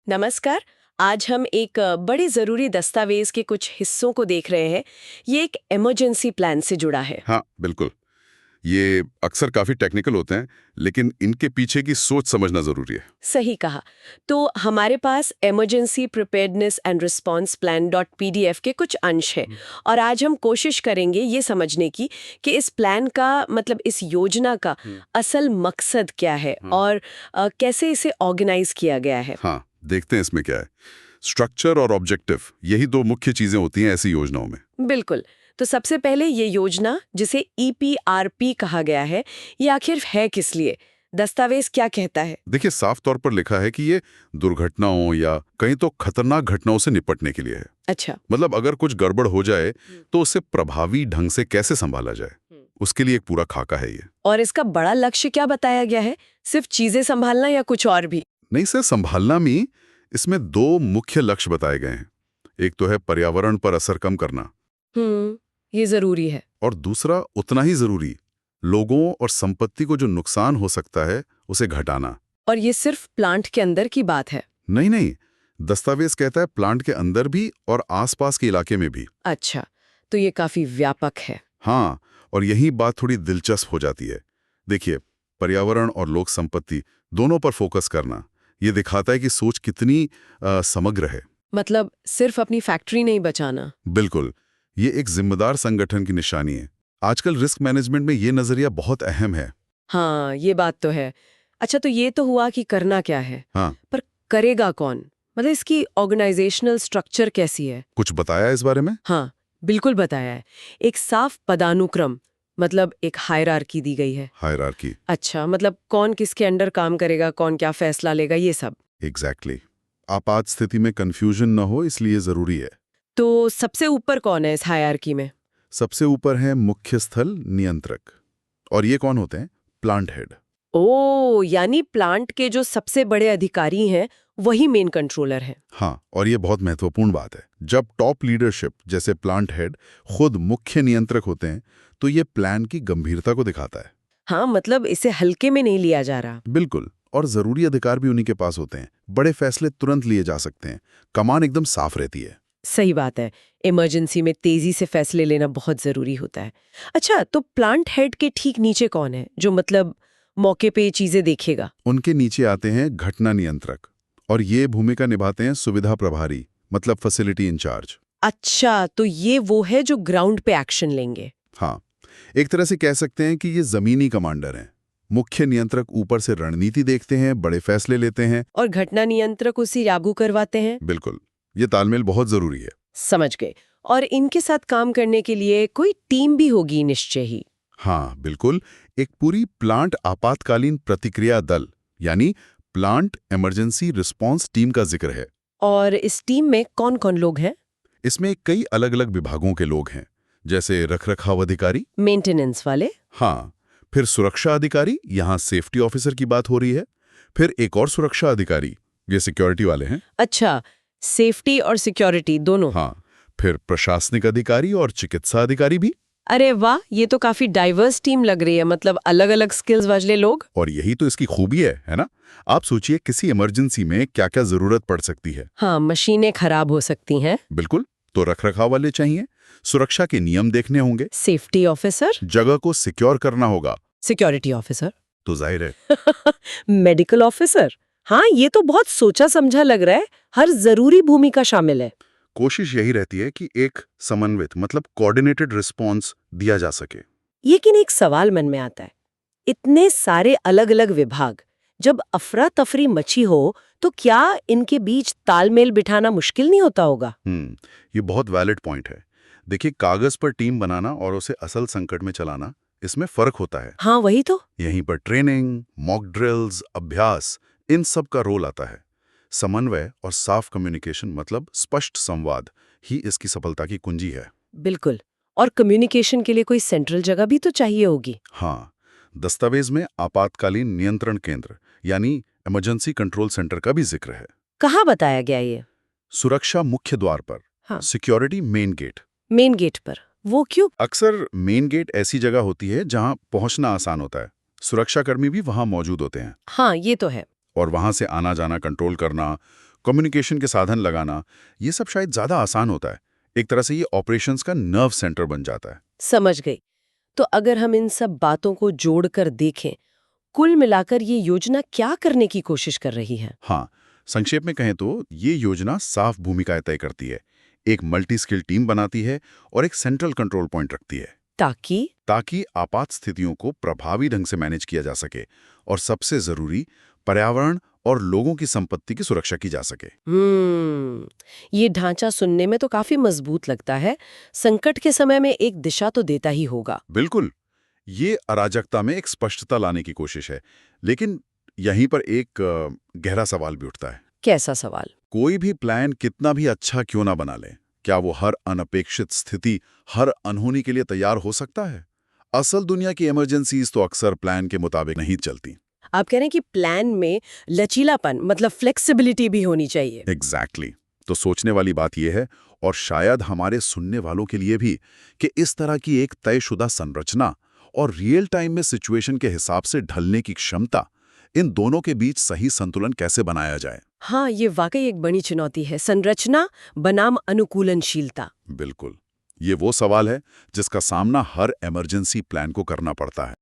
नमस्कार। आज हम एक बड़े ज़रूरी दस्तावेज के कुछ हिस्सों को देख रहे हैं। ये एक इमरजेंसी प्लान से जुड़ा है। हाँ, बिल्कुल। ये अक्सर काफ़ी टेक्निकल होते हैं, लेकिन इनके पीछे की सोच समझना ज़रूरी है। सही कहा। तो हमारे पास emergency preparedness and response plan .pdf के कुछ अंश हैं और आज हम कोशिश करेंगे ये समझने की कि इस प्लान का मतलब इस योजना का असल मकसद क्या है और कैसे इसे ऑर्गेनाइज किया गया है। हाँ, देखते हैं इसमें क्या है। स्ट्रक्चर और ऑब्जेक्टिव, यही दो मुख्य चीज़ें होती हैं ऐसी योजनाओं में। बिल्कुल। तो सबसे पहले ये योजना जिसे EPRP कहा गया है, ये आखिर है किस लिए? दस्तावेज क्या कहता है? देखिए, साफ तौर पर लिखा है कि ये दुर्घटनाओं या कहीं तो खतरनाक घटनाओं से निपटने के लिए है। अच्छा। मतलब अगर कुछ गड़बड़ हो जाए, तो उसे प्रभावी ढंग से कैसे संभाला जाए, उसके लिए एक पूरा खाका है ये। और इसका बड़ा लक्ष्य क्या बताया गया है? सिर्फ चीजें संभालना या कुछ और भी? नहीं, से संभालना में इसमें दो मुख्य लक्ष्य बताए गए हैं। एक तो है पर्यावरण पर असर कम करना, ये जरूरी है। और दूसरा उतना ही जरूरी, लोगों और संपत्ति को जो नुकसान हो सकता है उसे घटाना। और ये सिर्फ प्लांट के अंदर की बात है? नहीं नहीं, दस्तावेज कहता है प्लांट के अंदर भी और आसपास के इलाके में भी। अच्छा, तो ये काफी व्यापक है। हाँ, और यही बात थोड़ी दिलचस्प हो जाती है। देखिए, पर्यावरण और लोक संपत्ति दोनों पर फोकस करना, ये दिखाता है कि सोच कितनी समग्र है। मतलब सिर्फ अपनी फैक्ट्री नहीं बचाना। बिल्कुल, ये एक जिम्मेदार संगठन की निशानी है। आजकल रिस्क मैनेजमेंट में ये नजरिया बहुत अहम है। हाँ, ये बात तो है। अच्छा, तो ये तो हुआ कि करना क्या है, हाँ, पर करेगा कौन? मतलब इसकी ऑर्गेनाइजेशनल स्ट्रक्चर कैसी है? कुछ बताया इस बारे में? हाँ, बिल्कुल बताया है। एक साफ पदानुक्रम, मतलब एक हायरार्की दी गई है। हायरार्की। अच्छा, मतलब कौन किसके अंडर काम करेगा, कौन क्या फैसला लेगा, ये सब। एग्जैक्टली। आपात स्थिति में कंफ्यूजन न हो, इसलिए जरूरी है। तो सबसे ऊपर कौन है इस हायरार्की में? सबसे ऊपर है मुख्य स्थल नियंत्रक। और ये कौन होते हैं? Plant head. ओ, यानी प्लांट के जो सबसे बड़े अधिकारी हैं वही मेन कंट्रोलर हैं। हाँ, और ये बहुत महत्वपूर्ण बात है। जब टॉप लीडरशिप जैसे प्लांट हेड खुद मुख्य नियंत्रक होते हैं, तो ये प्लान की गंभीरता को दिखाता है। हाँ, मतलब इसे हल्के में नहीं लिया जा रहा। बिल्कुल, और जरूरी अधिकार भी उन्हीं के पास होते हैं। बड़े फैसले तुरंत लिए जा सकते हैं। कमान एकदम साफ रहती है। सही बात है। इमरजेंसी में तेजी से फैसले लेना बहुत जरूरी होता है। अच्छा, तो प्लांट हेड के ठीक नीचे कौन है जो मतलब मौके पे ये चीजें देखेगा? उनके नीचे आते हैं घटना नियंत्रक, और ये भूमिका निभाते हैं सुविधा प्रभारी, मतलब फैसिलिटी इंचार्ज। अच्छा, तो ये वो है जो ग्राउंड पे एक्शन लेंगे। हाँ, एक तरह से कह सकते हैं कि ये जमीनी कमांडर हैं। मुख्य नियंत्रक ऊपर से रणनीति देखते हैं, बड़े फैसले लेते हैं। और घटना नियंत्रक उसी लागू करवाते हैं। बिल्कुल, ये तालमेल बहुत जरूरी है। समझ गए। और इनके साथ काम करने के लिए कोई टीम भी होगी निश्चय ही। हाँ, बिल्कुल। एक पूरी प्लांट आपातकालीन प्रतिक्रिया दल, यानी प्लांट इमरजेंसी रिस्पांस टीम का जिक्र है। और इस टीम में कौन कौन लोग हैं? इसमें कई अलग अलग विभागों के लोग हैं, जैसे रखरखाव अधिकारी, मेंटेनेंस वाले। हाँ, फिर सुरक्षा अधिकारी, यहाँ सेफ्टी ऑफिसर की बात हो रही है। फिर एक और सुरक्षा अधिकारी, ये सिक्योरिटी वाले हैं। अच्छा, सेफ्टी और सिक्योरिटी दोनों। हाँ, फिर प्रशासनिक अधिकारी और चिकित्सा अधिकारी भी। अरे वाह, ये तो काफी डाइवर्स टीम लग रही है, मतलब अलग अलग स्किल्स वाले लोग। और यही तो इसकी खूबी है ना? आप सोचिए, किसी इमरजेंसी में क्या क्या जरूरत पड़ सकती है। हाँ, मशीनें खराब हो सकती हैं। बिल्कुल, तो रखरखाव वाले चाहिए, सुरक्षा के नियम देखने होंगे, सेफ्टी ऑफिसर। जगह को सिक्योर करना होगा, सिक्योरिटी ऑफिसर। तो जाहिर है। Medical officer. हाँ, ये तो बहुत सोचा समझा लग रहा है। हर जरूरी भूमिका शामिल है। कोशिश यही रहती है कि एक समन्वित मतलब कोऑर्डिनेटेड रिस्पांस दिया जा सके। लेकिन एक सवाल मन में आता है, इतने सारे अलग अलग विभाग, जब अफरा तफरी मची हो तो क्या इनके बीच तालमेल बिठाना मुश्किल नहीं होता होगा? ये बहुत वैलिड पॉइंट है। देखिए, कागज पर टीम बनाना और उसे असल संकट में चलाना, इसमें फर्क होता है। हाँ, वही तो। यहीं पर ट्रेनिंग, मॉक ड्रिल्स, अभ्यास, इन सब का रोल आता है। समन्वय और साफ कम्युनिकेशन मतलब स्पष्ट संवाद ही इसकी सफलता की कुंजी है। बिल्कुल। और कम्युनिकेशन के लिए कोई सेंट्रल जगह भी तो चाहिए होगी। हाँ, दस्तावेज में आपातकालीन नियंत्रण केंद्र यानी इमरजेंसी कंट्रोल सेंटर का भी जिक्र है। कहाँ बताया गया ये? सुरक्षा मुख्य द्वार पर। हाँ। Security main gate. Main gate पर? वो क्यों? अक्सर मेन गेट ऐसी जगह होती है जहां पहुंचना आसान होता है। सुरक्षाकर्मी भी वहां मौजूद होते हैं। हाँ, ये तो है। और वहां से आना जाना कंट्रोल करना, कम्युनिकेशन के साधन लगाना, ये सब शायद ज़्यादा आसान होता है। एक तरह से ये ऑपरेशंस का नर्व सेंटर बन जाता है। समझ गई। तो अगर हम इन सब बातों को जोड़कर देखें, कुल मिलाकर ये योजना क्या करने की कोशिश कर रही है? हाँ, संक्षेप में कहें तो ये योजना साफ भूमिकाएं तय करती है, एक मल्टी स्किल टीम बनाती है और एक सेंट्रल कंट्रोल पॉइंट रखती है, ताकि आपात स्थितियों को प्रभावी ढंग से मैनेज किया जा सके और सबसे जरूरी पर्यावरण और लोगों की संपत्ति की सुरक्षा की जा सके। ये ढांचा सुनने में तो काफी मजबूत लगता है। संकट के समय में एक दिशा तो देता ही होगा। बिल्कुल, ये अराजकता में एक स्पष्टता लाने की कोशिश है। लेकिन यहीं पर एक गहरा सवाल भी उठता है। कैसा सवाल? कोई भी प्लान कितना भी अच्छा क्यों ना बना ले, क्या वो हर अनपेक्षित स्थिति, हर अनहोनी के लिए तैयार हो सकता है? असल दुनिया की इमरजेंसीज तो अक्सर प्लान के मुताबिक नहीं चलती। आप कह रहे हैं कि प्लान में लचीलापन मतलब फ्लेक्सिबिलिटी भी होनी चाहिए। एग्जैक्टली। तो सोचने वाली बात यह है, और शायद हमारे सुनने वालों के लिए भी, कि इस तरह की एक तयशुदा संरचना और रियल टाइम में सिचुएशन के हिसाब से ढलने की क्षमता, इन दोनों के बीच सही संतुलन कैसे बनाया जाए। हाँ, ये वाकई एक बड़ी चुनौती है, संरचना बनाम अनुकूलनशीलता। बिल्कुल, ये वो सवाल है जिसका सामना हर इमरजेंसी प्लान को करना पड़ता है।